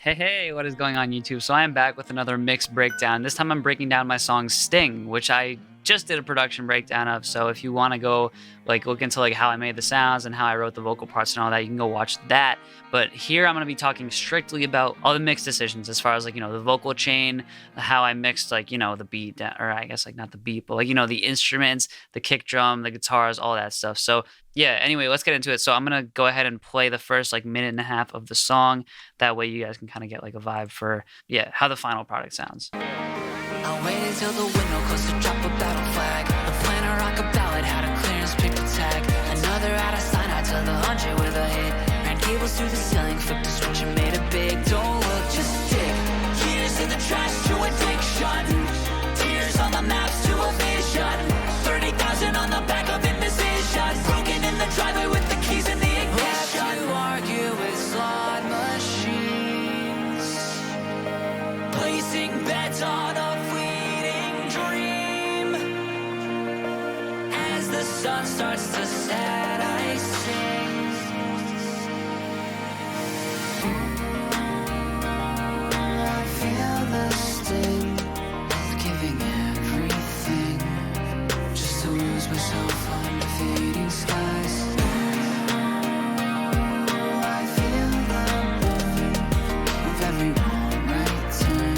Hey, what is going on YouTube? So I am back with another mixed breakdown. This time I'm breaking down my song Sting, which I just did a production breakdown of. So if you want to go look into how I made the sounds and how I wrote the vocal parts and all that, you can go watch that. But here I'm going to be talking strictly about all the mix decisions as far as the vocal chain, how I mixed the beat, or I guess not the beat, but the instruments, the kick drum, the guitars, all that stuff. So yeah, anyway, let's get into it. So I'm going to go ahead and play the first minute and a half of the song. That way you guys can kind of get a vibe for, how the final product sounds. I waited until the window closed to drop a battle flag. The plan to rock a ballad, had a clearance, picked a tag. Another out of sign, I tell the 100 with a hit. Ran cables through the ceiling, flipped a switch and made it big. Don't look, just dig. Years in the trash to addiction. Tears on the maps to a vision. 30,000 on the back of indecision. Broken in the driveway with the keys in the ignition. Left to argue with slot machines. Placing bets on a fleeting dream. As the sun starts to set, I sing. I feel the sting of giving everything just to lose myself under fading skies. I feel the burn of every wrong right turn.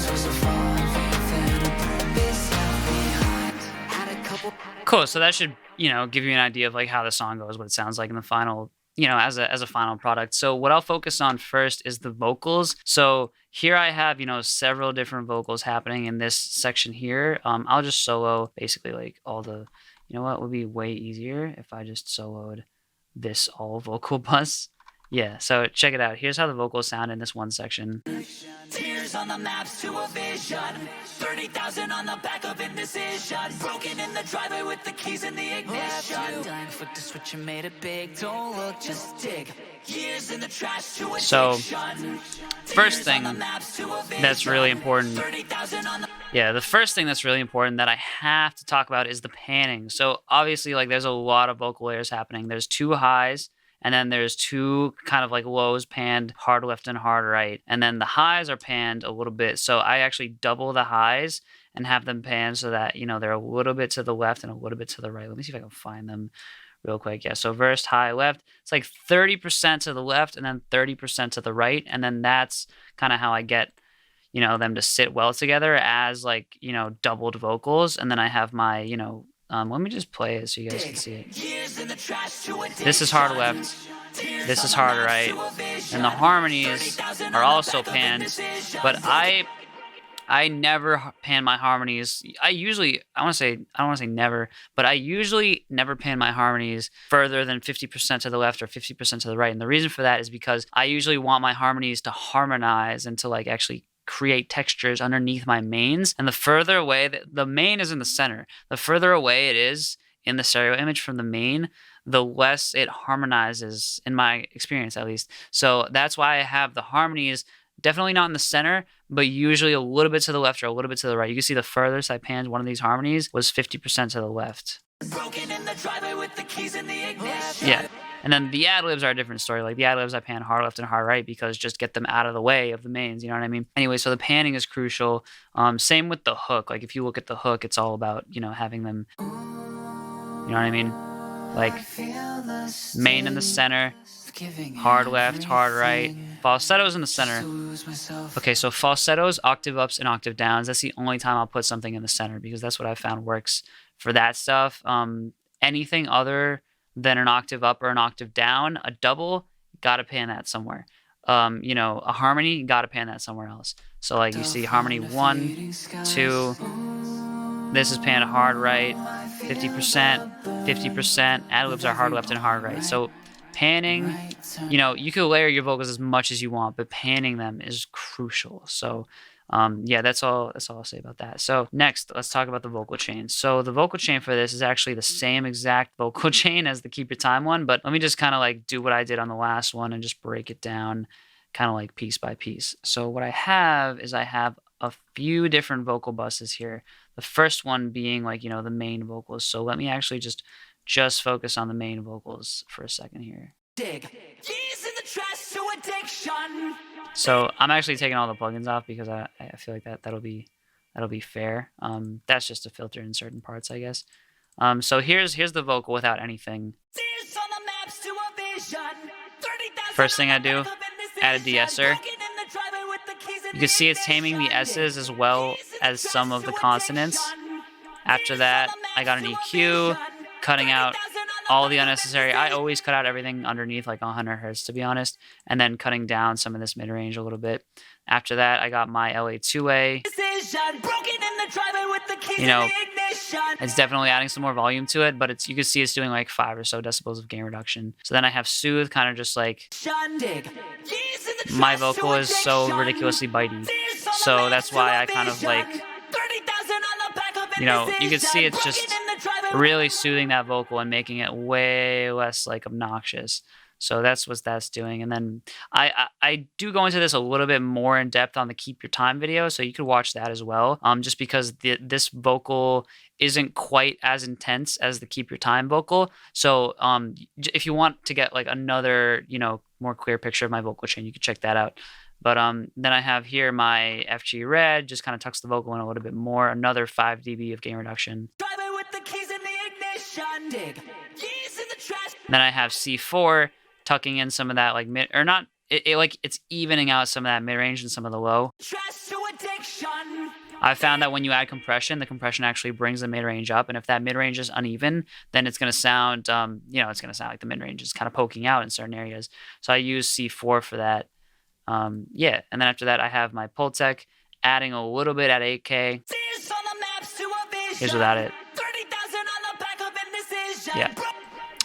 Towards a fall of faith and a purpose left behind. Had a couple. Cool. So that should, give you an idea of how the song goes, what it sounds like in the final, as a final product. So what I'll focus on first is the vocals. So here I have, several different vocals happening in this section here. I'll just solo basically all the, what would be way easier if I just soloed this all vocal bus. Yeah, so check it out. Here's how the vocals sound in this one section. Tears on the maps to a vision. 30,000 on the back of indecision. Broken in the driveway with the keys in the ignition. Dying, flipped the switch and made it big. Don't look, just dig. Years in the trash to addiction. So, first thing that's really important. Yeah, the first thing that's really important that I have to talk about is the panning. So obviously, there's a lot of vocal layers happening. There's two highs. And then there's two kind of lows panned hard left and hard right. And then the highs are panned a little bit. So I actually double the highs and have them panned so that, they're a little bit to the left and a little bit to the right. Let me see if I can find them real quick. Yeah, so verse high left, it's 30% to the left and then 30% to the right. And then that's kind of how I get, them to sit well together as doubled vocals. And then I have my, let me just play it so you guys can see it. This is hard left. This is hard right. And the harmonies are also panned. But I never pan my harmonies. I don't want to say never, but I usually never pan my harmonies further than 50% to the left or 50% to the right. And the reason for that is because I usually want my harmonies to harmonize and to actually create textures underneath my mains. And the further away, the main is in the center. The further away it is in the stereo image from the main, the less it harmonizes, in my experience at least. So that's why I have the harmonies definitely not in the center, but usually a little bit to the left or a little bit to the right. You can see the furthest I panned one of these harmonies was 50% to the left. Broken in the driveway with the keys in the ignition. Yeah. And then the ad-libs are a different story. The ad-libs I pan hard left and hard right because just get them out of the way of the mains, you know what I mean? Anyway, so the panning is crucial. Same with the hook. If you look at the hook, it's all about, having them, you know what I mean? Main in the center, hard left, hard right. Falsetto's in the center. Okay, so falsettos, octave ups, and octave downs. That's the only time I'll put something in the center because that's what I found works for that stuff. Anything other than an octave up or an octave down, a double, gotta pan that somewhere. A harmony, gotta pan that somewhere else. So you see harmony 1, 2, this is panned hard right, 50%, 50%, ad-libs are hard left and hard right. So panning, you can layer your vocals as much as you want, but panning them is crucial. So yeah, that's all I'll say about that. So next, let's talk about the vocal chain. So the vocal chain for this is actually the same exact vocal chain as the Keep Your Time one, but let me just kind of do what I did on the last one and just break it down kind of piece by piece. So what I have is I have a few different vocal buses here. The first one being the main vocals. So let me actually just focus on the main vocals for a second here. Dig. Years in the trash to addiction. So I'm actually taking all the plugins off because I feel like that'll be fair. That's just a filter in certain parts, I guess. So here's the vocal without anything. First thing I do, add a de-esser. You can see it's taming the S's as well as some of the consonants. After that, I got an EQ, cutting out all the unnecessary. I always cut out everything underneath like 100 hertz, to be honest, and then cutting down some of this mid-range a little bit. After that, I got my LA2A. You know, it's definitely adding some more volume to it, but you can see it's doing like 5 or so decibels of gain reduction. So then I have Soothe, kind of just like, my vocal is so ridiculously bitey. So that's why I kind of like, you know, you can see it's just really soothing that vocal and making it way less like obnoxious. So that's what that's doing. And then I do go into this a little bit more in depth on the Keep Your Time video, so you could watch that as well. Just because this vocal isn't quite as intense as the Keep Your Time vocal. So if you want to get like another, you know, more clear picture of my vocal chain, you can check that out. But then I have here my FG Red, just kind of tucks the vocal in a little bit more. Another 5 dB of gain reduction. Then I have C4, tucking in some of that like mid, or not, it's evening out some of that mid-range and some of the low. I found that when you add compression, the compression actually brings the mid-range up, and if that mid-range is uneven, then it's going to sound, you know, it's going to sound like the mid-range is kind of poking out in certain areas. So I use C4 for that. Yeah, and then after that, I have my Pultec, adding a little bit at 8K. Here's without it. Yeah,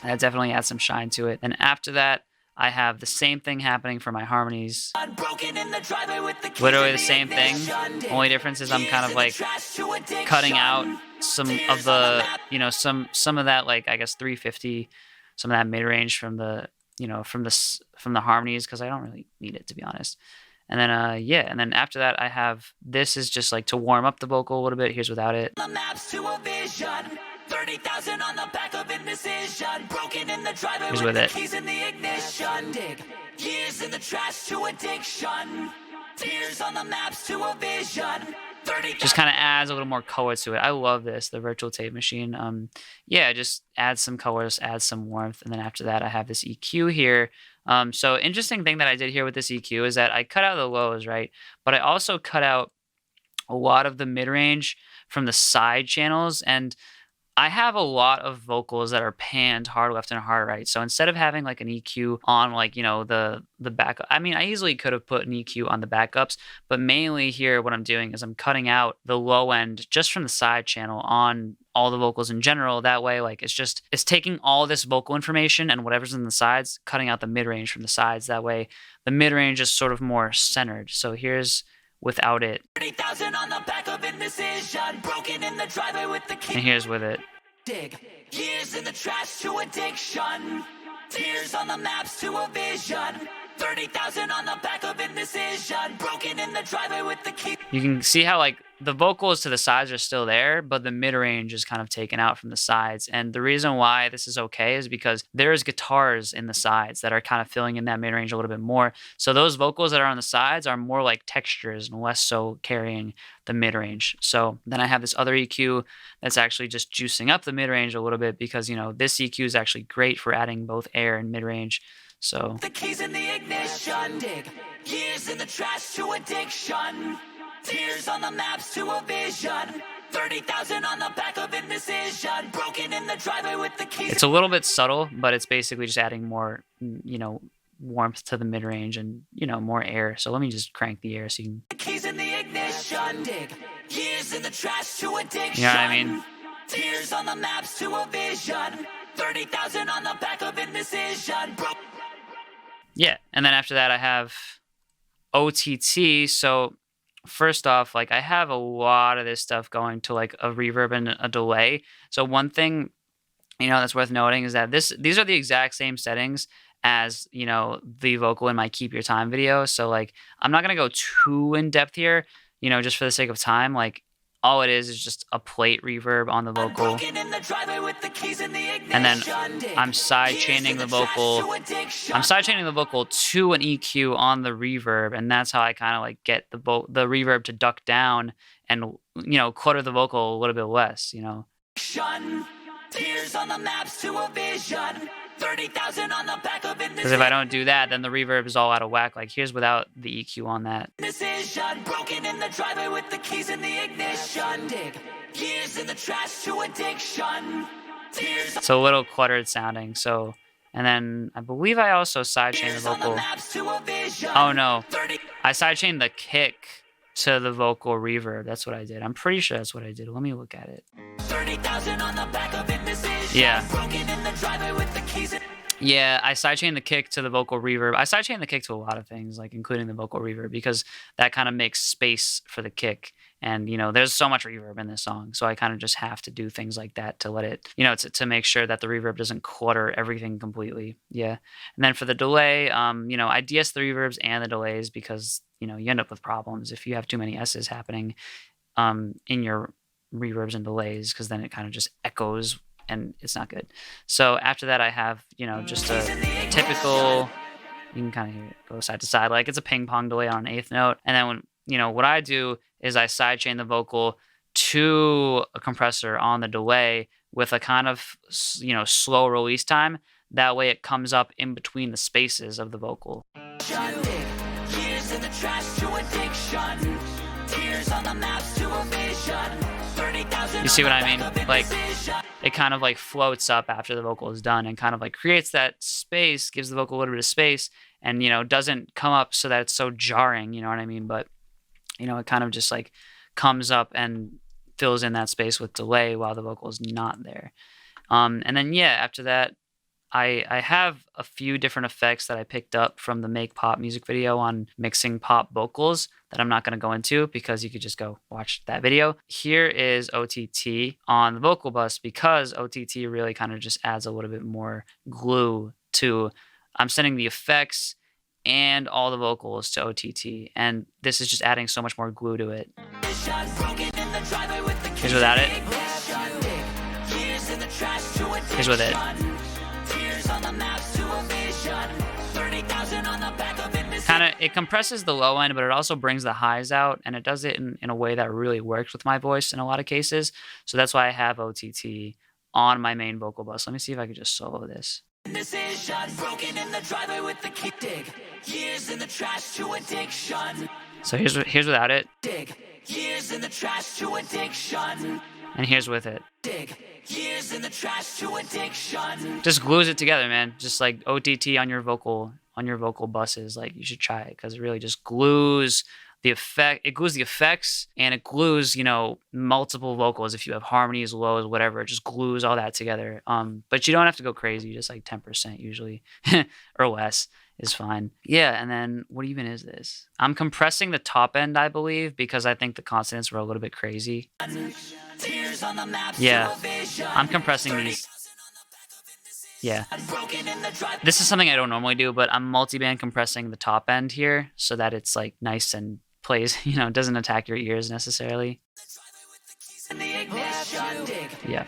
that definitely adds some shine to it. And after that, I have the same thing happening for my harmonies. Literally the same thing. Only difference is I'm kind of like cutting out some of the, you know, some of that, like, I guess 350, some of that mid-range from the, you know, from the harmonies, because I don't really need it, to be honest. And then yeah, and then after that I have, this is just like to warm up the vocal a little bit. Here's without it. 30,000 on the back of indecision, broken in the driveway with the keys in the ignition. Dig years in the trash to addiction, tears on the maps to a vision. Just kind of adds a little more color to it. I love this, the virtual tape machine. Yeah, just adds some colors, adds some warmth, and then after that I have this EQ here. So interesting thing that I did here with this EQ is that I cut out the lows, right? But I also cut out a lot of the mid-range from the side channels, and I have a lot of vocals that are panned hard left and hard right. So instead of having like an EQ on like, you know, the backup, I mean, I easily could have put an EQ on the backups, but mainly here what I'm doing is I'm cutting out the low end just from the side channel on all the vocals in general. That way, like, it's taking all this vocal information and whatever's in the sides, cutting out the mid-range from the sides. That way the mid-range is sort of more centered. So here's without it. 30,000 on the back of indecision, broken in the driveway with the key. And here's with it. Dig years in the trash to addiction, tears on the maps to a vision. 30,000 on the back of indecision, broken in the driveway with the key. You can see how like the vocals to the sides are still there, but the mid-range is kind of taken out from the sides. And the reason why this is okay is because there's guitars in the sides that are kind of filling in that mid-range a little bit more. So those vocals that are on the sides are more like textures and less so carrying the mid-range. So then I have this other EQ that's actually just juicing up the mid-range a little bit because, you know, this EQ is actually great for adding both air and mid-range. So the keys in the ignition, dig years in the trash to addiction, tears on the maps to a vision. 30,000 on the back of indecision, broken in the driveway with the keys. It's a little bit subtle, but it's basically just adding more, you know, warmth to the mid-range and, you know, more air. So let me just crank the air so you can. The keys in the ignition, dig years in the trash to addiction. You know what I mean? Tears on the maps to a vision. 30,000 on the back of indecision. Yeah, and then after that I have OTT. So first off, like I have a lot of this stuff going to like a reverb and a delay. So one thing, you know, that's worth noting is that these are the exact same settings as, you know, the vocal in my Keep Your Time video. So like I'm not gonna go too in depth here, you know, just for the sake of time. Like all it is just a plate reverb on the vocal. And then I'm side chaining the vocal. I'm side chaining the vocal to an EQ on the reverb, and that's how I kind of like get the reverb to duck down and, you know, clutter the vocal a little bit less, you know. Tears on the maps to a vision. 30,000 on the back of it. Because if I don't do that, then the reverb is all out of whack. Like, here's without the EQ on that. Decision broken in the driveway with the keys in the ignition. Dig years in the trash to addiction. It's a little cluttered sounding. So, and then I believe I also sidechained the vocal. Oh no, I sidechained the kick to the vocal reverb. That's what I did. I'm pretty sure that's what I did. Let me look at it. 30,000 on the back of it. Yeah. Yeah, I sidechain the kick to the vocal reverb. I sidechain the kick to a lot of things, like including the vocal reverb, because that kind of makes space for the kick. And, you know, there's so much reverb in this song, so I kind of just have to do things like that to let it, you know, to make sure that the reverb doesn't clutter everything completely. Yeah. And then for the delay, you know, I de-ess the reverbs and the delays because, you know, you end up with problems if you have too many S's happening in your reverbs and delays, because then it kind of just echoes and it's not good. So after that, I have, you know, just a typical, you can kind of hear it go side to side, like it's a ping pong delay on an eighth note. And then when, you know, what I do is I sidechain the vocal to a compressor on the delay with a kind of, you know, slow release time. That way it comes up in between the spaces of the vocal. Years in the trash to addiction. Tears on the maps to a vision. You see what I mean? Like, it kind of like floats up after the vocal is done and kind of like creates that space, gives the vocal a little bit of space, and, you know, doesn't come up so that it's so jarring, you know what I mean? But, you know, it kind of just like comes up and fills in that space with delay while the vocal is not there. And then, yeah, after that, I have a few different effects that I picked up from the Make Pop music video on mixing pop vocals that I'm not going to go into because you could just go watch that video. Here is OTT on the vocal bus because OTT really kind of just adds a little bit more glue to, I'm sending the effects and all the vocals to OTT, and this is just adding so much more glue to it. Here's without it. Here's with it. It compresses the low end, but it also brings the highs out, and it does it in a way that really works with my voice in a lot of cases. So that's why I have OTT on my main vocal bus. Let me see if I could just solo this. So here's without it. And here's with it. Just glues it together, man. Just like OTT on your vocal buses. Like, you should try it because it really just glues the effect. It glues the effects and it glues, you know, multiple vocals. If you have harmonies, lows, whatever, it just glues all that together. But you don't have to go crazy. Just like 10% usually or less is fine. Yeah, and then what even is this? I'm compressing the top end, I believe, because I think the consonants were a little bit crazy. Yeah, I'm compressing these. Yeah. This is something I don't normally do, but I'm multi-band compressing the top end here so that it's like nice and plays, you know, doesn't attack your ears necessarily. Yeah.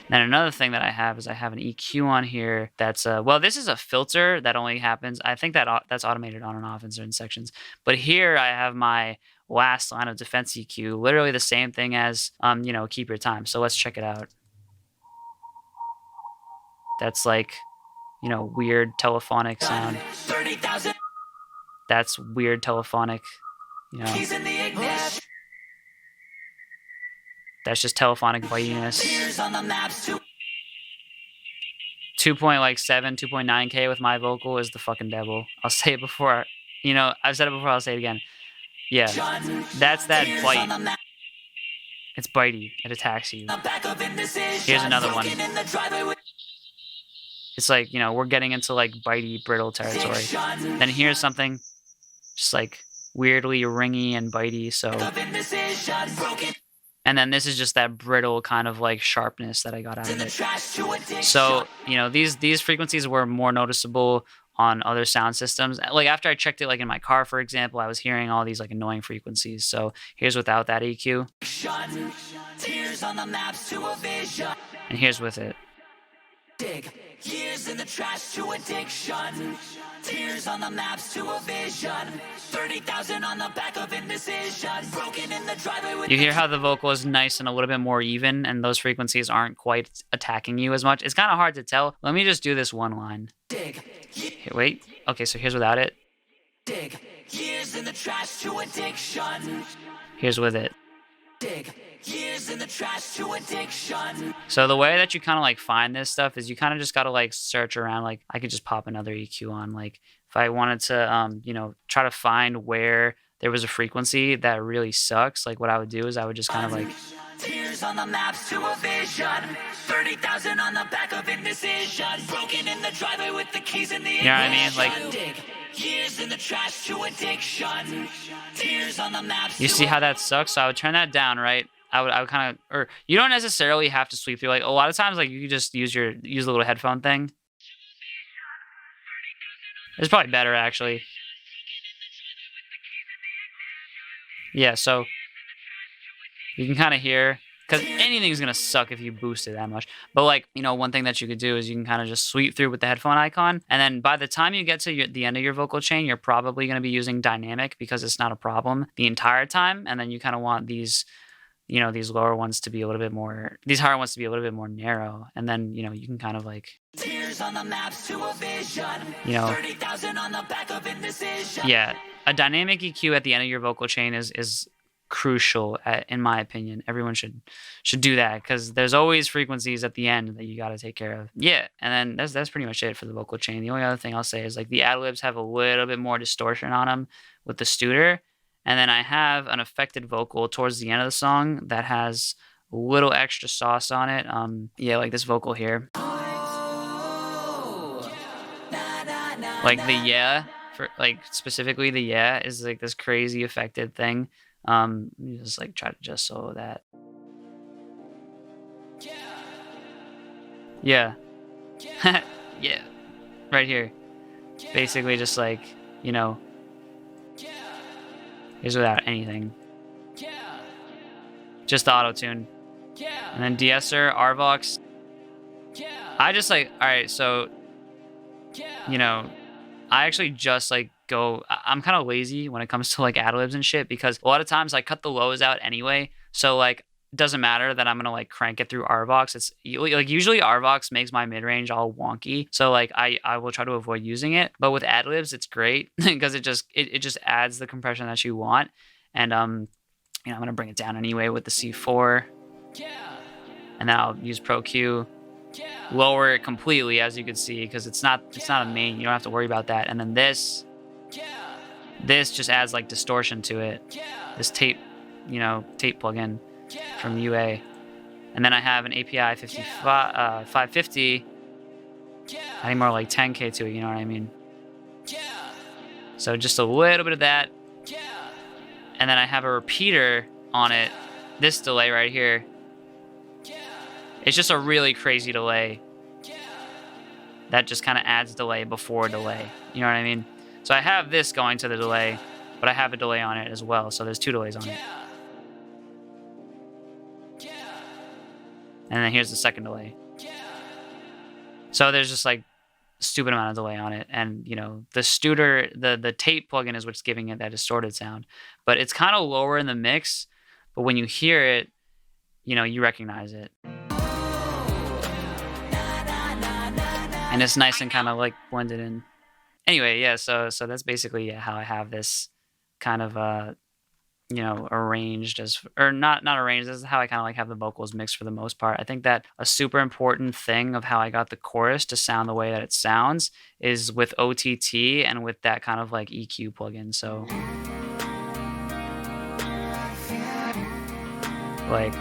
Then another thing that I have is I have an EQ on here that's well, this is a filter that only happens, I think that's automated on and off in certain sections. But here I have my last line of defense EQ, literally the same thing as you know, keep your time. So let's check it out. That's like, you know, weird telephonic sound. That's weird telephonic, you know. That's just telephonic bitiness. 2.9K with my vocal is the fucking devil. I'll say it before, you know, I've said it before, I'll say it again. Yeah, that's that bite. It's bitey. It attacks you. Here's another one. It's like, you know, we're getting into like bitey, brittle territory. Then here's something just like weirdly ringy and bitey. So, and then this is just that brittle kind of like sharpness that I got out of it. So, you know, these frequencies were more noticeable on other sound systems. Like after I checked it, like in my car, for example, I was hearing all these like annoying frequencies. So here's without that EQ. Tears on the maps to a vision. And here's with it. Dig years in the trash to addiction. Tears on the maps to a vision. 30,000 on the back of indecision. Broken in the driveway with You hear how the vocal is nice and a little bit more even, and those frequencies aren't quite attacking you as much. It's kind of hard to tell. Let me just do this one line. dig. Here, wait. Okay, so here's without it. Dig years in the trash to addiction. Here's with it. Dig years in the trash to addiction. So the way that you kind of like find this stuff is you kind of just got to like search around. Like I could just pop another EQ on. Like if I wanted to, you know, try to find where there was a frequency that really sucks, like what I would do is I would just kind of like, Tears on the maps to a vision. 30,000 on the back of indecision. Broken in the driveway with the keys in the ignition. you know what I mean? Like, Dig years in the trash to addiction. Tears on the maps. you see how that sucks? So I would turn that down, right? I would kind of, or you don't necessarily have to sweep through. Like a lot of times, like you could just use the little headphone thing. It's probably better actually. Yeah, so you can kind of hear, because anything's gonna suck if you boost it that much. But like, you know, one thing that you could do is you can kind of just sweep through with the headphone icon, and then by the time you get to the end of your vocal chain, you're probably gonna be using dynamic because it's not a problem the entire time. And then you kind of want these, you know, these lower ones to be a little bit more, these higher ones to be a little bit more narrow. And then, you know, you can kind of like, Tears on the maps to a vision. you know, 30,000 on the back of indecision. yeah, a dynamic EQ at the end of your vocal chain is crucial in my opinion. Everyone should do that because there's always frequencies at the end that you got to take care of. Yeah, and then that's pretty much it for the vocal chain. The only other thing I'll say is like the ad-libs have a little bit more distortion on them with the Studer, and then I have an affected vocal towards the end of the song that has a little extra sauce on it. Yeah, like this vocal here, like the yeah, for like specifically the yeah is like this crazy affected thing. You just like try to just solo that. Yeah. Yeah. Right here. Basically just like, you know, here's without anything. Just the auto-tune. And then de-esser, Arvox. I just like, alright, so, you know, I actually just like I'm kind of lazy when it comes to like ad-libs and shit because a lot of times I cut the lows out anyway. So like it doesn't matter that I'm going to like crank it through Arvox. It's like usually Arvox makes my mid-range all wonky. So like I will try to avoid using it. But with ad-libs, it's great because it just adds the compression that you want. And you know, I'm going to bring it down anyway with the C4. And then I'll use Pro Q. Lower it completely, as you can see, because it's not a main. You don't have to worry about that. And then this just adds like distortion to it. This tape, you know, tape plugin from UA. And then I have an API 550. Adding more like 10K to it, you know what I mean? So just a little bit of that. And then I have a repeater on it. This delay right here. It's just a really crazy delay. That just kind of adds delay before delay. You know what I mean? So I have this going to the delay, but I have a delay on it as well. So there's two delays on it. And then here's the second delay. So there's just like a stupid amount of delay on it. And, you know, the Studer, the tape plugin is what's giving it that distorted sound. But it's kind of lower in the mix. But when you hear it, you know, you recognize it. And it's nice and kind of like blended in. Anyway, yeah, so that's basically how I have this kind of, you know, arranged or not arranged. This is how I kind of like have the vocals mixed for the most part. I think that a super important thing of how I got the chorus to sound the way that it sounds is with OTT and with that kind of like EQ plugin. So like,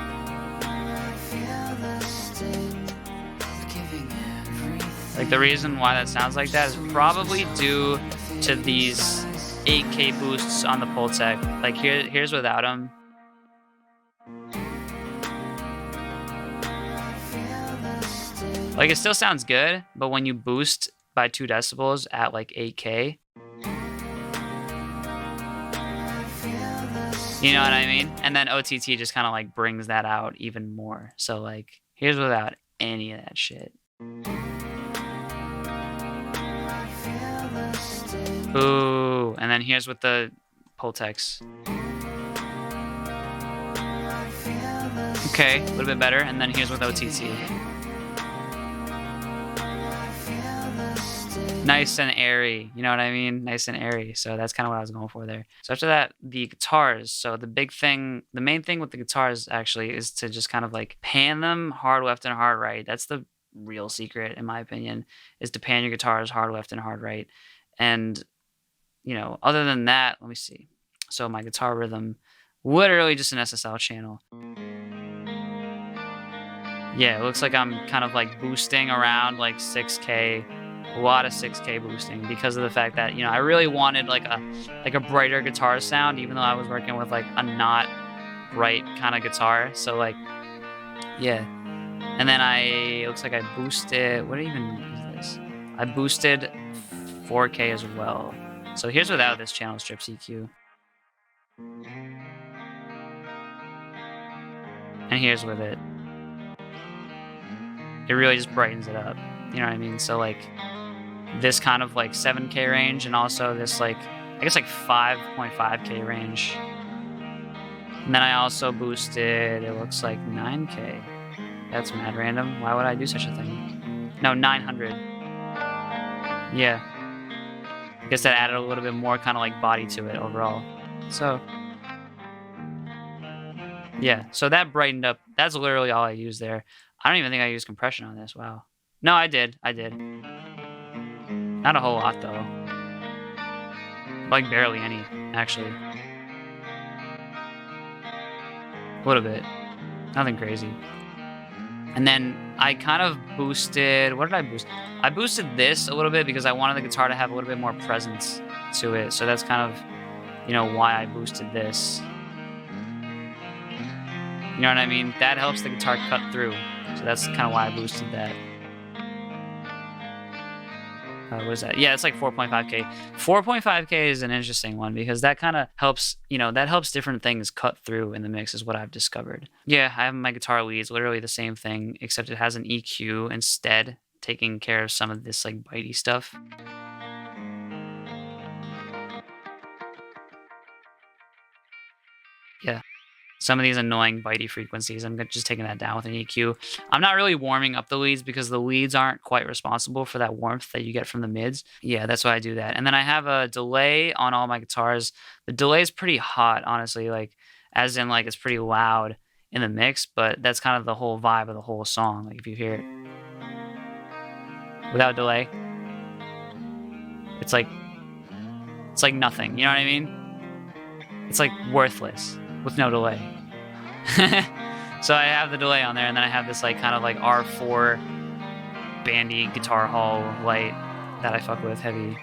the reason why that sounds like that is probably due to these 8K boosts on the Pultec. Like here's without them. Like it still sounds good, but when you boost by 2 decibels at like 8K. You know what I mean? And then OTT just kind of like brings that out even more. So like, here's without any of that shit. Ooh, and then here's with the Pultex. Okay, a little bit better. And then here's with OTT. Nice and airy, you know what I mean? Nice and airy. So that's kind of what I was going for there. So after that, the guitars. So the main thing with the guitars actually is to just kind of like pan them hard left and hard right. That's the real secret, in my opinion, is to pan your guitars hard left and hard right. And, you know, other than that, let me see. So my guitar rhythm, literally just an SSL channel. Yeah, it looks like I'm kind of like boosting around like 6K. A lot of 6K boosting because of the fact that, you know, I really wanted like a brighter guitar sound, even though I was working with like a not bright kind of guitar. So like, yeah. And then it looks like I boosted, what even is this? I boosted 4K as well. So here's without this channel strips EQ. And here's with it. It really just brightens it up. You know what I mean? So like, this kind of like 7K range, and also this like, I guess like 5.5K range. And then I also boosted, it looks like 9K. That's mad random. Why would I do such a thing? No, 900. Yeah. I guess that added a little bit more kind of like body to it overall. So, yeah. So that brightened up. That's literally all I used there. I don't even think I used compression on this. Wow. No, I did. Not a whole lot, though. Like, barely any, actually. A little bit. Nothing crazy. And then I kind of boosted... What did I boost? I boosted this a little bit because I wanted the guitar to have a little bit more presence to it. So that's kind of, you know, why I boosted this. You know what I mean? That helps the guitar cut through. So that's kind of why I boosted that. What was that? Yeah, it's like 4.5K. 4.5K is an interesting one because that kind of helps, you know, that helps different things cut through in the mix is what I've discovered. Yeah, I have my guitar leads, literally the same thing, except it has an EQ instead, taking care of some of this like bitey stuff. Yeah. Some of these annoying bitey frequencies, I'm just taking that down with an EQ. I'm not really warming up the leads because the leads aren't quite responsible for that warmth that you get from the mids. Yeah, that's why I do that. And then I have a delay on all my guitars. The delay is pretty hot, honestly, like as in like it's pretty loud in the mix, but that's kind of the whole vibe of the whole song. Like if you hear it without delay, it's like nothing. You know what I mean? It's like worthless with no delay. So I have the delay on there, and then I have this like kind of like R4 bandy guitar hall light that I fuck with heavy.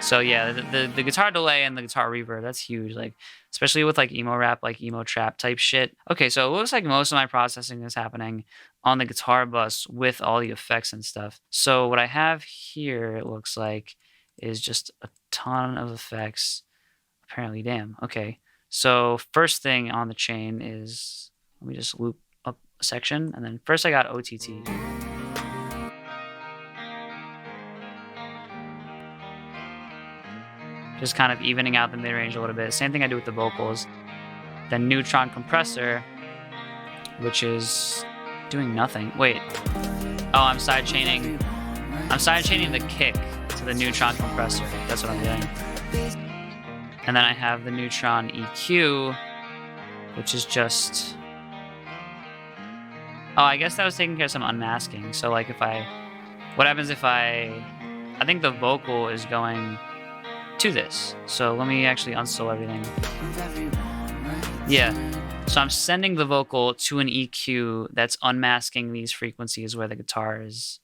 So yeah, the guitar delay and the guitar reverb, that's huge, like especially with like emo rap, like emo trap type shit. Okay, so it looks like most of my processing is happening on the guitar bus with all the effects and stuff. So what I have here, it looks like, is just a ton of effects. Apparently, damn. Okay. So first thing on the chain is, let me just loop up a section, and then first I got OTT. Just kind of evening out the mid-range a little bit. Same thing I do with the vocals. Then neutron compressor, which is doing nothing. Wait. Oh, I'm sidechaining. I'm sidechaining the kick to the neutron compressor. That's what I'm doing. And then I have the neutron EQ, which is just... Oh, I guess that was taking care of some unmasking. So like if what happens if I think the vocal is going to this. So let me actually uninstall everything. Yeah. So I'm sending the vocal to an EQ that's unmasking these frequencies where the guitar is,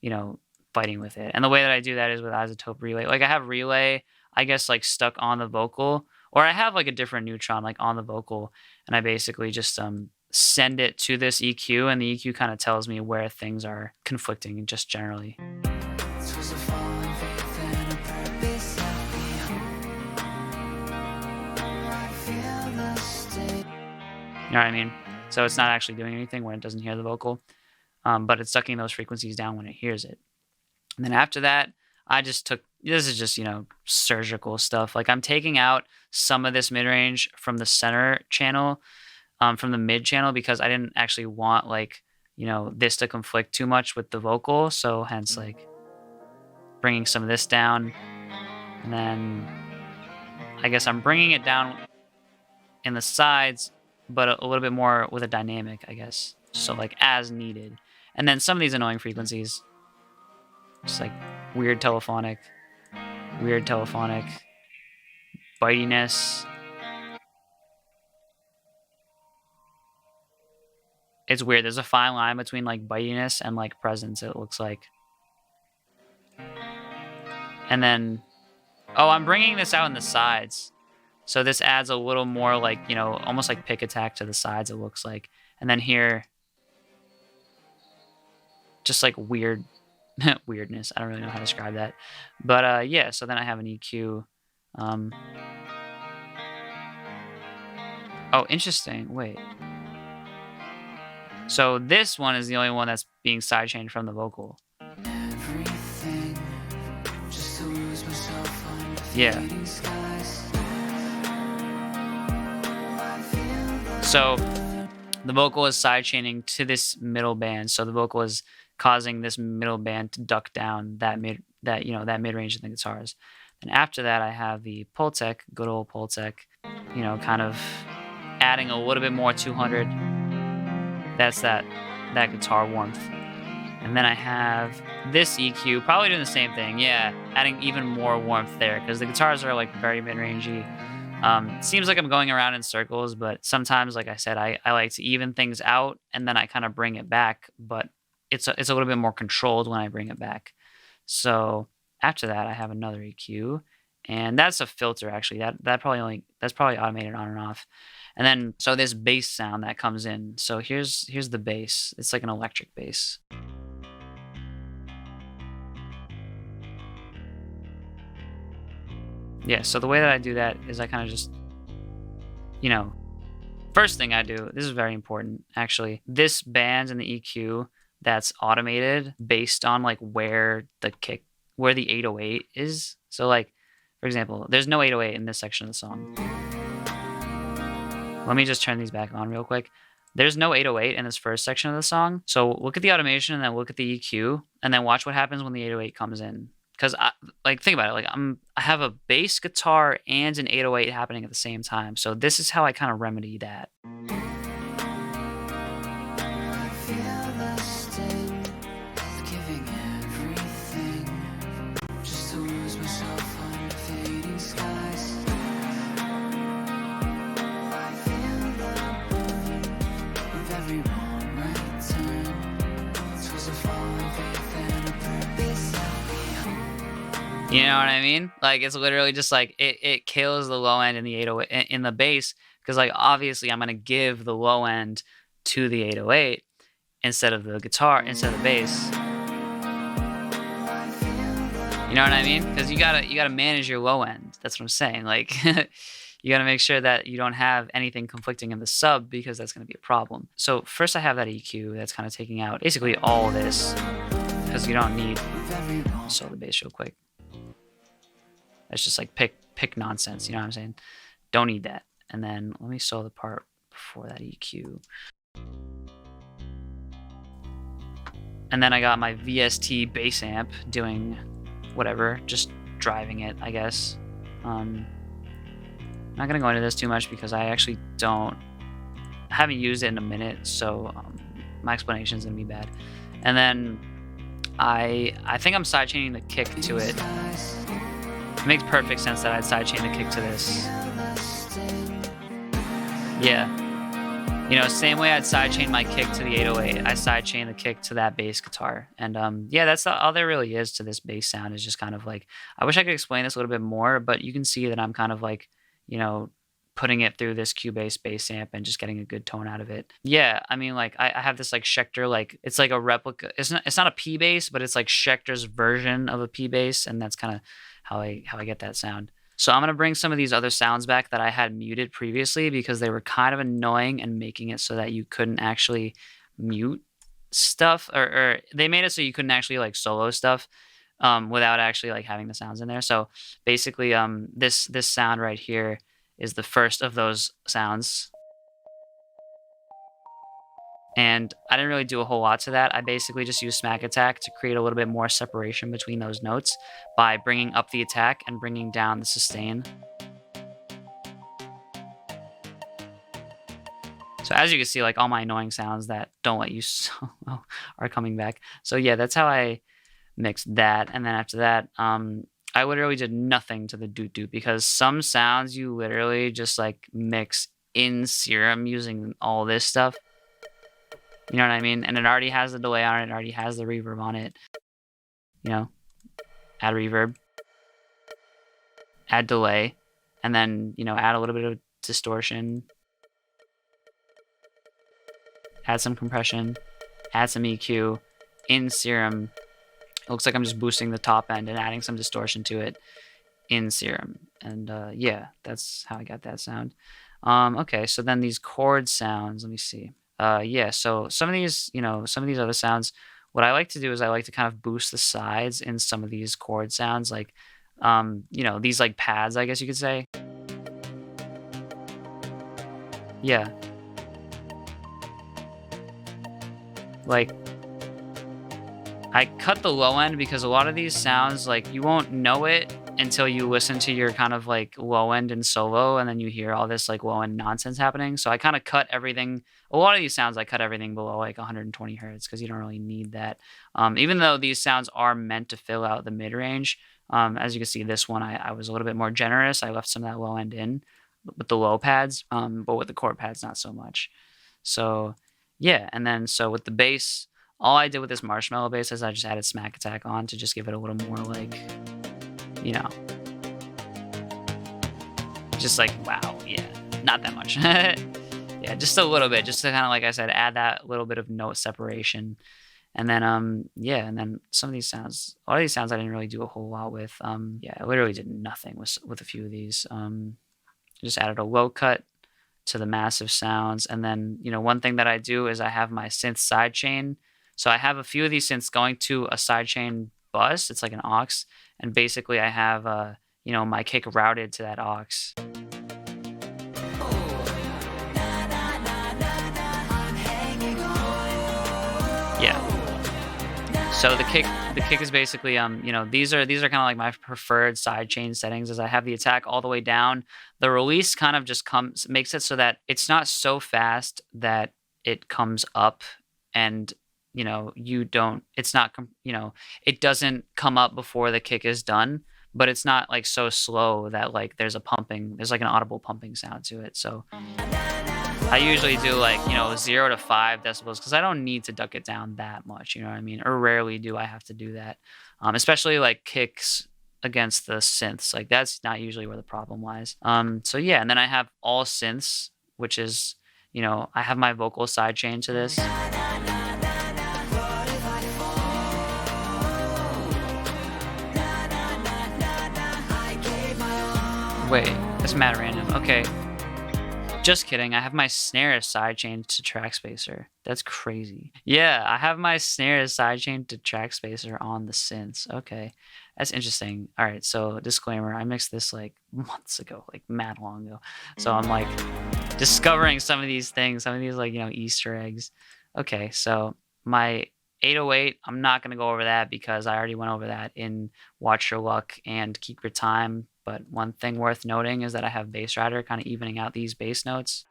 you know, fighting with it. And the way that I do that is with isotope relay. Like I have relay, I guess, like stuck on the vocal, or I have like a different neutron like on the vocal, and I basically just send it to this EQ, and the EQ kind of tells me where things are conflicting just generally. You know what I mean? So it's not actually doing anything when it doesn't hear the vocal, but it's sucking those frequencies down when it hears it. And then after that, I just took, this is just, surgical stuff. Like I'm taking out some of this mid-range from the center channel, from the mid channel, because I didn't actually want this to conflict too much with the vocal. So hence like bringing some of this down. And then I guess I'm bringing it down in the sides, but a little bit more with a dynamic, I guess. So like as needed. And then some of these annoying frequencies, just like weird telephonic, bitiness. It's weird. There's a fine line between like bitiness and like presence, it looks like. And then, oh, I'm bringing this out in the sides. So this adds a little more like, almost like pick attack to the sides, it looks like. And then here, just like weird weirdness. I don't really know how to describe that. But yeah, so then I have an EQ. Oh, interesting. Wait. So this one is the only one that's being sidechained from the vocal. Yeah. So the vocal is sidechaining to this middle band. So the vocal is causing this middle band to duck down that mid-range in the guitars. And after that, I have the Pultec, good old Pultec, kind of adding a little bit more 200. That's that guitar warmth. And then I have this EQ, probably doing the same thing. Yeah, adding even more warmth there because the guitars are like very mid-rangey. Seems like I'm going around in circles, but sometimes, like I said, I like to even things out and then I kind of bring it back, but it's a little bit more controlled when I bring it back. So after that, I have another EQ, and that's a filter actually. That's probably automated on and off. And then so this bass sound that comes in. So here's the bass. It's like an electric bass. Yeah, so the way that I do that is I kind of just, first thing I do, this is very important actually. This band in the EQ that's automated based on like where the 808 is. So like, for example, there's no 808 in this section of the song. Let me just turn these back on real quick. There's no 808 in this first section of the song. So look at the automation and then look at the EQ and then watch what happens when the 808 comes in. Because think about it, like I have a bass guitar and an 808 happening at the same time. So this is how I kind of remedy that. You know what I mean? Like it's literally just like it kills the low end in the 808 in the bass because like obviously I'm gonna give the low end to the 808 instead of the bass. You know what I mean? Because you gotta manage your low end. That's what I'm saying. Like you gotta make sure that you don't have anything conflicting in the sub because that's gonna be a problem. So first I have that EQ that's kind of taking out basically all this because you don't need. So the bass real quick. It's just like pick nonsense, you know what I'm saying? Don't need that. And then let me solo the part before that EQ. And then I got my VST bass amp doing whatever, just driving it, I guess. I'm not gonna go into this too much because I actually haven't used it in a minute, so my explanation is gonna be bad. And then I think I'm sidechaining the kick to it. It makes perfect sense that I'd sidechain the kick to this. Yeah. Same way I'd sidechain my kick to the 808, I sidechain the kick to that bass guitar. And yeah, that's all there really is to this bass sound. Is just kind of like, I wish I could explain this a little bit more, but you can see that I'm kind of like, putting it through this Cubase bass amp and just getting a good tone out of it. Yeah, I mean, like I have this like Schecter, like it's like a replica. It's not a P bass, but it's like Schecter's version of a P bass, and that's kind of how I get that sound. So I'm going to bring some of these other sounds back that I had muted previously because they were kind of annoying and making it so that you couldn't actually mute stuff, or they made it so you couldn't actually like solo stuff without actually like having the sounds in there. So basically this sound right here is the first of those sounds. And I didn't really do a whole lot to that. I basically just used smack attack to create a little bit more separation between those notes by bringing up the attack and bringing down the sustain. So as you can see, like all my annoying sounds that don't let you solo are coming back. So yeah, that's how I mixed that. And then after that, I literally did nothing to the doot doot because some sounds you literally just like mix in Serum using all this stuff. You know what I mean? And it already has the delay on it. It already has the reverb on it. You know, add reverb, add delay, and then, you know, add a little bit of distortion, add some compression, add some EQ in Serum. It looks like I'm just boosting the top end and adding some distortion to it in Serum. And yeah, that's how I got that sound. Okay, so then these chord sounds, let me see. Yeah, so some of these, you know, some of these other sounds, what I like to do is I like to kind of boost the sides in some of these chord sounds, like, you know, these like pads, I guess you could say. Yeah. Like, I cut the low end because a lot of these sounds, like, you won't know it until you listen to your kind of like low end and solo, and then you hear all this like low end nonsense happening. So I kind of cut everything. A lot of these sounds, I cut everything below like 120 hertz because you don't really need that. Even though these sounds are meant to fill out the mid range, as you can see, this one I was a little bit more generous. I left some of that low end in with the low pads, but with the chord pads, not so much. So yeah, and then so with the bass, all I did with this marshmallow bass is I just added smack attack on to just give it a little more like, you know, just like, wow, yeah, not that much. Yeah, just a little bit, just to kind of, like I said, add that little bit of note separation. And then, yeah, and then some of these sounds, a lot of these sounds I didn't really do a whole lot with. Yeah, I literally did nothing with a few of these. Just added a low cut to the massive sounds. And then, you know, one thing that I do is I have my synth sidechain. So I have a few of these synths going to a sidechain bus. It's like an aux. And basically I have, you know, my kick routed to that aux. Yeah. So the kick is basically, you know, these are kind of like my preferred sidechain settings. As I have the attack all the way down, the release kind of just makes it so that it's not so fast that it comes up, and you know, it's not, you know, it doesn't come up before the kick is done, but it's not like so slow that like there's like an audible pumping sound to it. So I usually do like, you know, 0 to 5 decibels because I don't need to duck it down that much, you know what I mean? Or rarely do I have to do that. Especially like kicks against the synths. Like that's not usually where the problem lies. So yeah, and then I have all synths, which is, you know, I have my vocal sidechain to this. Wait, that's mad random. Okay. Just kidding. I have my snare sidechained to track spacer. That's crazy. Yeah, I have my snare sidechained to track spacer on the synths. Okay. That's interesting. All right, so disclaimer, I mixed this like months ago, like mad long ago. So I'm like discovering some of these things, some of these like, you know, Easter eggs. Okay, so my 808, I'm not going to go over that because I already went over that in Watch Your Luck and Keep Your Time. But one thing worth noting is that I have Bass Rider kind of evening out these bass notes.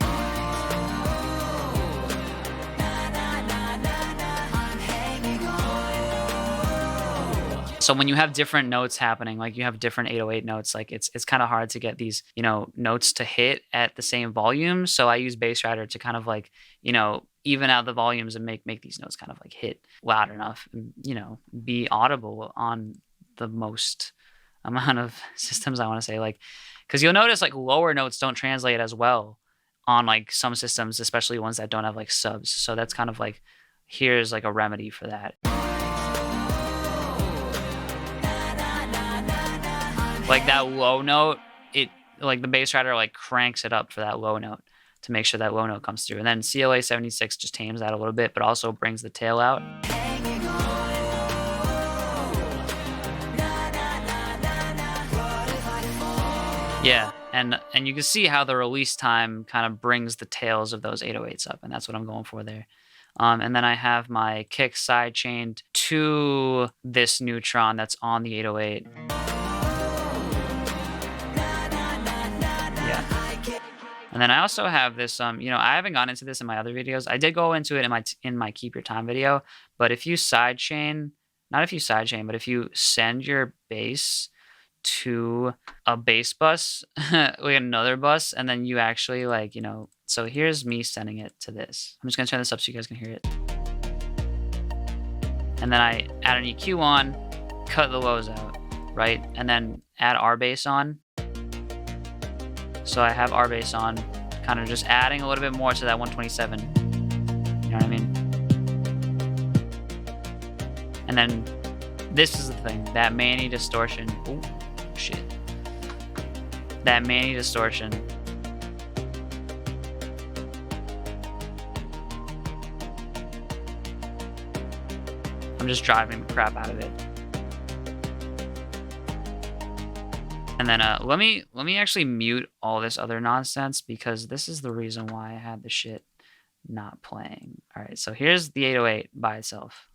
So when you have different notes happening, like you have different 808 notes, like it's kind of hard to get these, you know, notes to hit at the same volume. So I use Bass Rider to kind of like, you know, even out the volumes and make these notes kind of like hit loud enough and, you know, be audible on the most amount of systems, I want to say, like, because you'll notice like lower notes don't translate as well on like some systems, especially ones that don't have like subs. So that's kind of like, here's like a remedy for that. Like that low note like the bass rider like cranks it up for that low note to make sure that low note comes through. And then CLA 76 just tames that a little bit, but also brings the tail out. Yeah, and you can see how the release time kind of brings the tails of those 808s up, and that's what I'm going for there. And then I have my kick side chained to this neutron that's on the 808. Yeah. And then I also have this, you know, I haven't gone into this in my other videos. I did go into it in my Keep Your Time video, but if you sidechain, not if you sidechain, but if you send your bass to a bass bus, like another bus, and then you actually like, you know, so here's me sending it to this. I'm just gonna turn this up so you guys can hear it. And then I add an EQ on, cut the lows out, right? And then add R bass on. So I have R bass on, kind of just adding a little bit more to that 127. You know what I mean? And then this is the thing, that Manny distortion. Ooh, shit. That Manny distortion. I'm just driving the crap out of it. And then let me actually mute all this other nonsense, because this is the reason why I had the shit not playing. All right, so here's the 808 by itself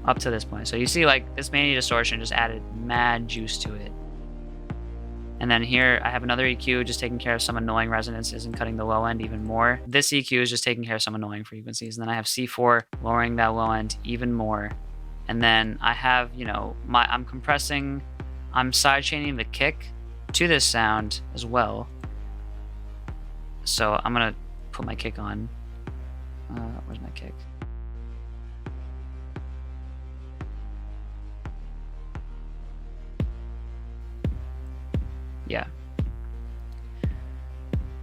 up to this point. So you see like this Manny distortion just added mad juice to it. And then here I have another EQ just taking care of some annoying resonances and cutting the low end even more. This EQ is just taking care of some annoying frequencies. And then I have C4 lowering that low end even more. And then I have, you know, I'm compressing, I'm sidechaining the kick to this sound as well. So I'm gonna put my kick on. Where's my kick? Yeah.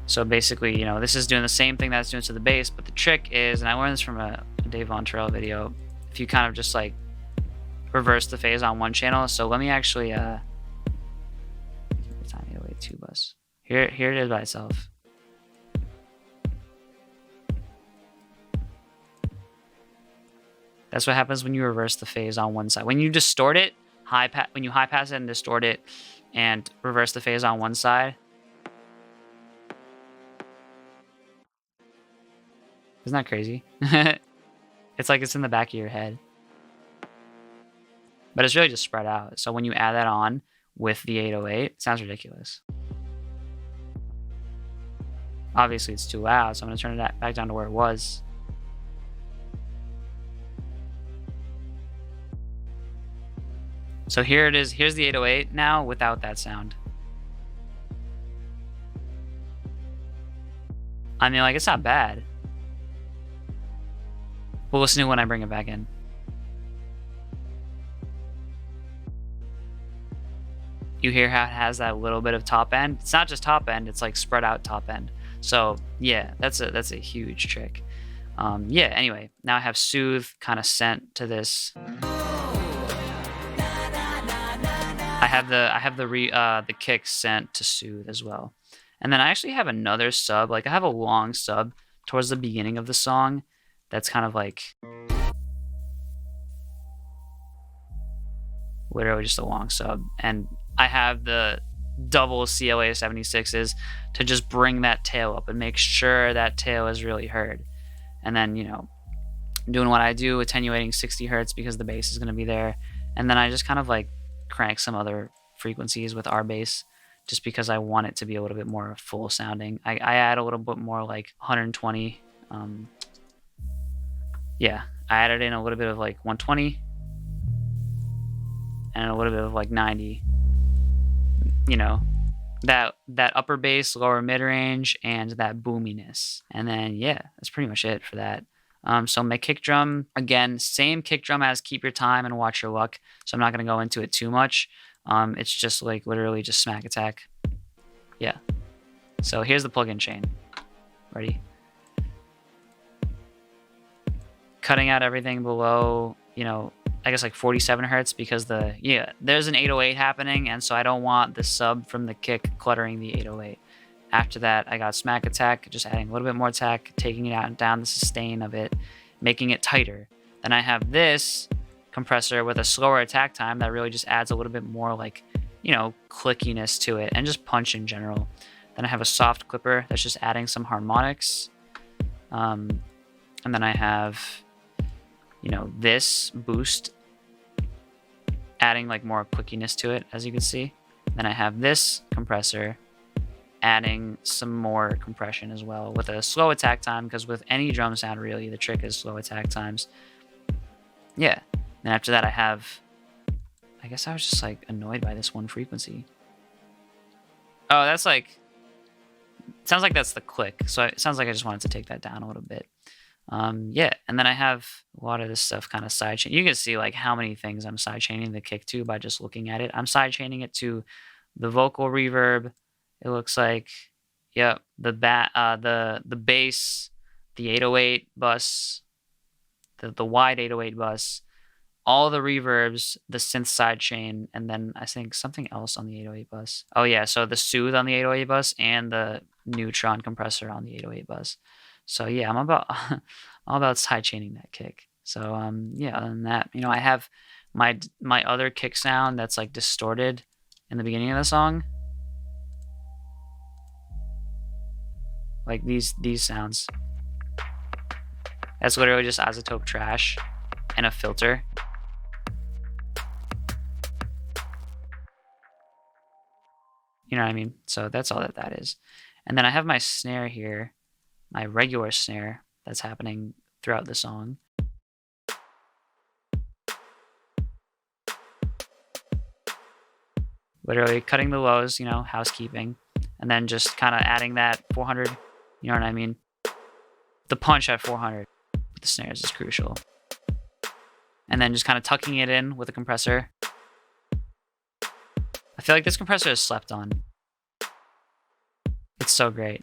So basically, you know, this is doing the same thing that's doing to the bass, but the trick is, and I learned this from a Dave Von Trail video, if you kind of just like reverse the phase on one channel. So let me actually time 808 2 bus. Here it is by itself. That's what happens when you reverse the phase on one side. When you distort it, when you high pass it and distort it and reverse the phase on one side. Isn't that crazy? It's like it's in the back of your head. But it's really just spread out. So when you add that on with the 808, it sounds ridiculous. Obviously it's too loud, so I'm gonna turn it back down to where it was. So here it is. Here's the 808 now without that sound. I mean, like, it's not bad. But listen to it when I bring it back in. You hear how it has that little bit of top end? It's not just top end, it's like spread out top end. So yeah, that's a huge trick. Yeah, anyway, now I have Soothe kind of sent to this. I have the kick sent to Soothe as well. And then I actually have another sub, like I have a long sub towards the beginning of the song that's kind of like literally just a long sub. And I have the double CLA 76s to just bring that tail up and make sure that tail is really heard. And then, you know, doing what I do, attenuating 60 hertz because the bass is going to be there. And then I just kind of like crank some other frequencies with R bass just because I want it to be a little bit more full sounding. I add a little bit more like 120. Yeah, I added in a little bit of like 120 and a little bit of like 90. You know, that upper bass, lower mid range, and that boominess. And then yeah, that's pretty much it for that. So my kick drum, again, same kick drum as Keep Your Time and Watch Your Luck. So I'm not gonna go into it too much. It's just like literally just smack attack. Yeah. So here's the plug-in chain. Ready? Cutting out everything below, you know, I guess like 47 hertz because there's an 808 happening, and so I don't want the sub from the kick cluttering the 808. After that, I got smack attack, just adding a little bit more attack, taking it out down the sustain of it, making it tighter. Then I have this compressor with a slower attack time that really just adds a little bit more like, clickiness to it and just punch in general. Then I have a soft clipper that's just adding some harmonics. And then I have, this boost adding like more clickiness to it, as you can see. Then I have this compressor adding some more compression as well with a slow attack time, because with any drum sound, really, the trick is slow attack times. Yeah. Then after that, I guess I was just like annoyed by this one frequency. Oh, that's like, sounds like that's the click. So it sounds like I just wanted to take that down a little bit. Yeah. And then I have a lot of this stuff kind of sidechain. You can see like how many things I'm sidechaining the kick to by just looking at it. I'm sidechaining it to the vocal reverb. It looks like, yep, the bass, the 808 bus, the wide 808 bus, all the reverbs, the synth sidechain, and then I think something else on the 808 bus. Oh yeah, so the soothe on the 808 bus and the neutron compressor on the 808 bus. So yeah, I'm about all about sidechaining that kick. So yeah, other than that, I have my other kick sound that's like distorted in the beginning of the song. Like these sounds. That's literally just isotope trash and a filter. You know what I mean? So that's all that is. And then I have my snare here, my regular snare that's happening throughout the song. Literally cutting the lows, housekeeping. And then just kind of adding that 400, you know what I mean? The punch at 400 with the snares is crucial. And then just kind of tucking it in with a compressor. I feel like this compressor is slept on. It's so great.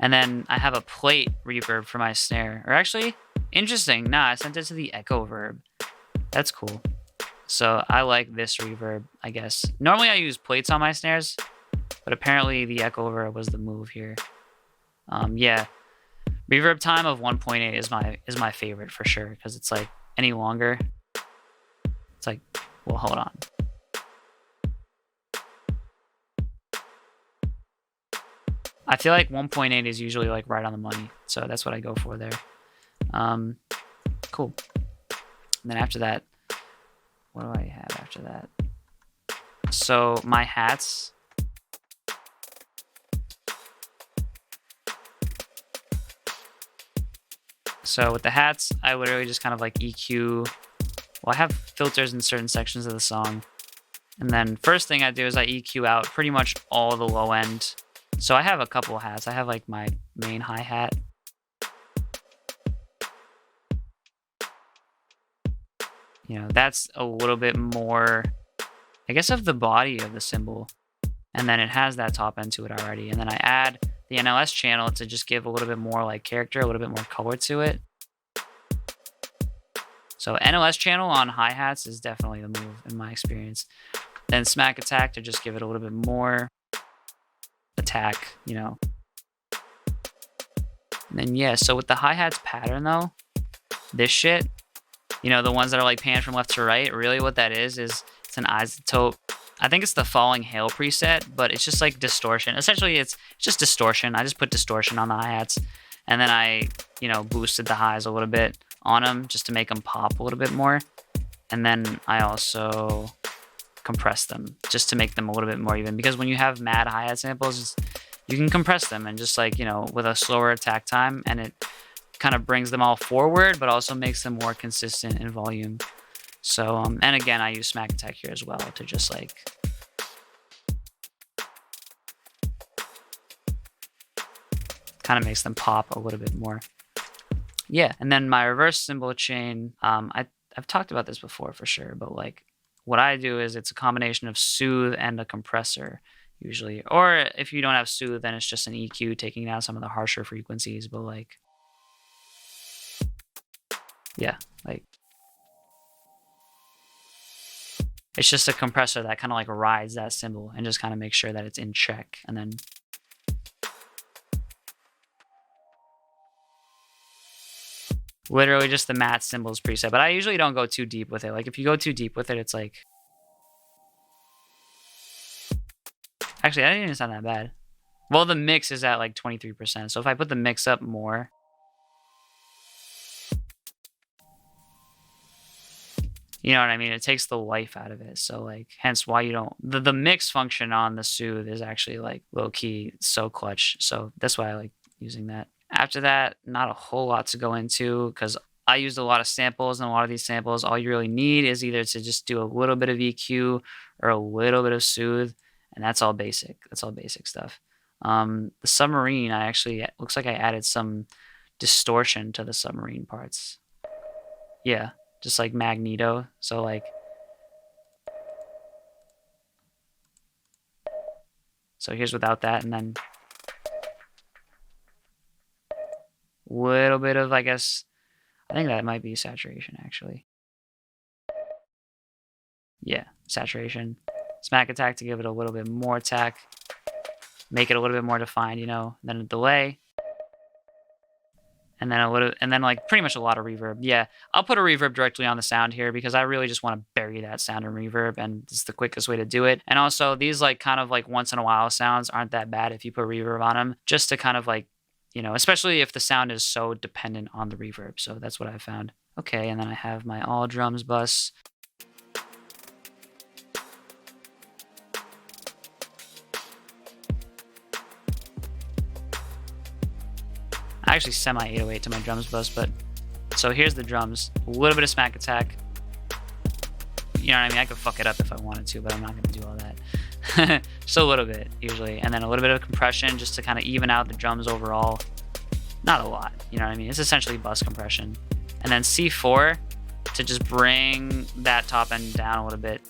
And then I have a plate reverb for my snare. Or actually, interesting. Nah, I sent it to the echo verb. That's cool. So I like this reverb, I guess. Normally I use plates on my snares, but apparently the echo verb was the move here. Yeah. Reverb time of 1.8 is my favorite for sure, because it's like any longer. It's like, well, hold on. I feel like 1.8 is usually like right on the money, so that's what I go for there. Cool. And then after that, what do I have after that? So my hats. So with the hats, I literally just kind of like EQ. Well, I have filters in certain sections of the song. And then first thing I do is I EQ out pretty much all the low end. So I have a couple of hats. I have like my main hi-hat. That's a little bit more, I guess, of the body of the cymbal. And then it has that top end to it already. And then I add the NLS channel to just give a little bit more like character, a little bit more color to it. So NLS channel on hi-hats is definitely the move in my experience. Then smack attack to just give it a little bit more attack, And then yeah, so with the hi-hats pattern though, this shit, the ones that are like panned from left to right, really what that is it's an isotope. I think it's the Falling Hail preset, but it's just like distortion. Essentially, it's just distortion. I just put distortion on the hi-hats, and then I, boosted the highs a little bit on them just to make them pop a little bit more. And then I also compress them just to make them a little bit more even, because when you have mad hi-hat samples, you can compress them and just like, with a slower attack time, and it kind of brings them all forward, but also makes them more consistent in volume. So, and again, I use smack attack here as well to just like kind of makes them pop a little bit more. Yeah, and then my reverse cymbal chain, I've talked about this before for sure, but like what I do is it's a combination of soothe and a compressor usually. Or if you don't have soothe, then it's just an EQ taking down some of the harsher frequencies, but like, yeah, like, It's just a compressor that kind of like rides that cymbal and just kind of makes sure that it's in check. And then literally just the matte cymbals preset. But I usually don't go too deep with it. Like if you go too deep with it, it's like... Actually, that didn't even sound that bad. Well, the mix is at like 23%. So if I put the mix up more... You know what I mean? It takes the life out of it. So like, hence why you don't... The mix function on the Soothe is actually like low-key so clutch. So that's why I like using that. After that, not a whole lot to go into because I used a lot of samples, and a lot of these samples, all you really need is either to just do a little bit of EQ or a little bit of Soothe, and that's all basic. That's all basic stuff. The Submarine, I actually... It looks like I added some distortion to the Submarine parts. Yeah. Just like Magneto. So like, so here's without that, and then a little bit of, I guess, I think that might be saturation actually. Yeah, saturation. Smack attack to give it a little bit more attack, make it a little bit more defined, you know, then a delay. And then a little, and then like pretty much a lot of reverb. Yeah, I'll put a reverb directly on the sound here because I really just want to bury that sound in reverb, and it's the quickest way to do it. And also these like kind of like once in a while sounds aren't that bad if you put reverb on them, just to kind of like, you know, especially if the sound is so dependent on the reverb. So that's what I found. Okay, and then I have my all drums bus. I actually semi-808 to my drums bus, but so here's the drums. A little bit of smack attack. You know what I mean? I could fuck it up if I wanted to, but I'm not going to do all that. Just a little bit, usually. And then a little bit of compression just to kind of even out the drums overall. Not a lot, you know what I mean? It's essentially bus compression. And then C4 to just bring that top end down a little bit.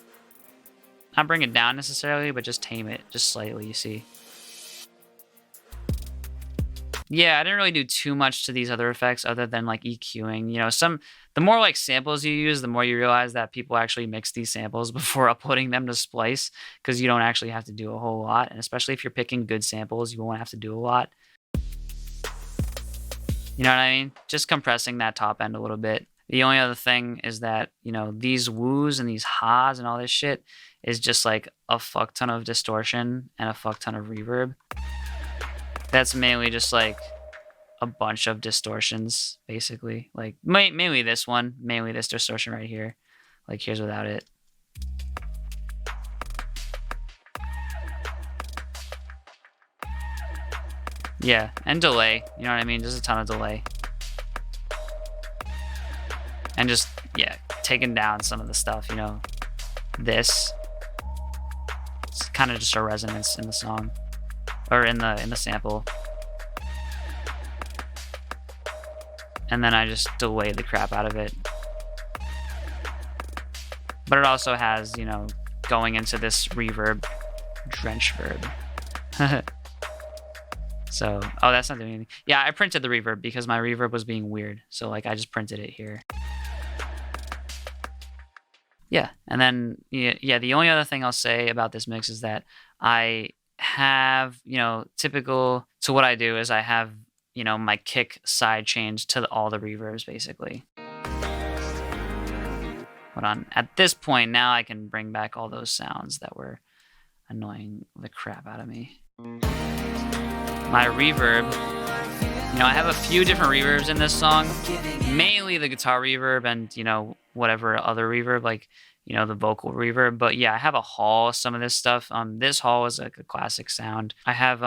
Not bring it down necessarily, but just tame it just slightly, you see. Yeah, I didn't really do too much to these other effects other than like EQing. You know, the more like samples you use, the more you realize that people actually mix these samples before uploading them to Splice, because you don't actually have to do a whole lot. And especially if you're picking good samples, you won't have to do a lot. You know what I mean? Just compressing that top end a little bit. The only other thing is that, you know, these woos and these ha's and all this shit is just like a fuck ton of distortion and a fuck ton of reverb. That's mainly just like a bunch of distortions, basically. Like mainly this one, mainly this distortion right here. Like here's without it. Yeah, and delay. You know what I mean? Just a ton of delay. And just, yeah, taking down some of the stuff, you know. This. It's kind of just a resonance in the song. Or in the sample. And then I just delay the crap out of it. But it also has, you know, going into this reverb, drench verb. So, oh, that's not doing anything. Yeah, I printed the reverb because my reverb was being weird. So, like, I just printed it here. Yeah, and then, yeah, the only other thing I'll say about this mix is that I have, you know, typical to what I do is I have, you know, my kick side changed to all the reverbs, basically. Hold on. At this point, now I can bring back all those sounds that were annoying the crap out of me. My reverb, you know, I have a few different reverbs in this song, mainly the guitar reverb and, you know, whatever other reverb, like, you know, the vocal reverb. But yeah, I have a hall, some of this stuff. This hall is like a classic sound. I have,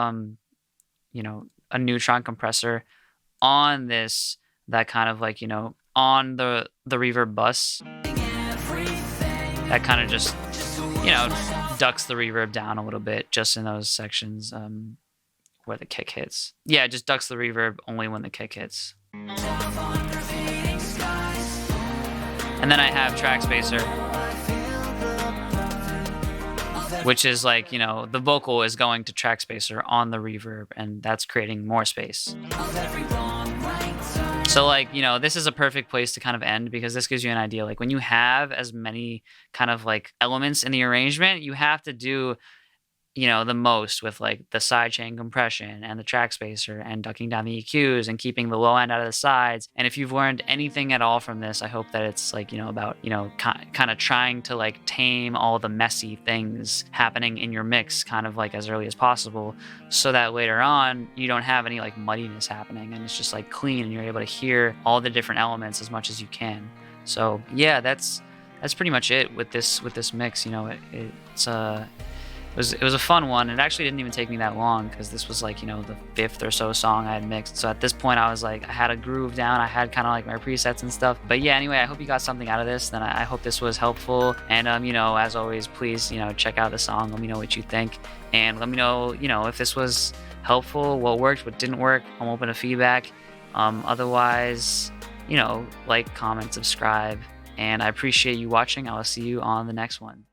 you know, a neutron compressor on this that kind of like, you know, on the reverb bus that kind of just, you know, ducks the reverb down a little bit just in those sections where the kick hits. Yeah, it just ducks the reverb only when the kick hits. And then I have track spacer, which is like, you know, the vocal is going to track spacer on the reverb, and that's creating more space. So like, this is a perfect place to kind of end because this gives you an idea. Like when you have as many kind of like elements in the arrangement, you have to do the most with like the sidechain compression and the track spacer and ducking down the EQs and keeping the low end out of the sides. And if you've learned anything at all from this, I hope that it's like, about, kind of trying to like tame all the messy things happening in your mix kind of like as early as possible so that later on you don't have any like muddiness happening and it's just like clean and you're able to hear all the different elements as much as you can. So yeah, that's pretty much it with this mix. It was a fun one. It actually didn't even take me that long because this was like, the fifth or so song I had mixed. So at this point I was like, I had a groove down. I had kind of like my presets and stuff. But yeah, anyway, I hope you got something out of this. Then I hope this was helpful. And, as always, please, check out the song. Let me know what you think. And let me know, if this was helpful, what worked, what didn't work. I'm open to feedback. Otherwise, like, comment, subscribe. And I appreciate you watching. I will see you on the next one.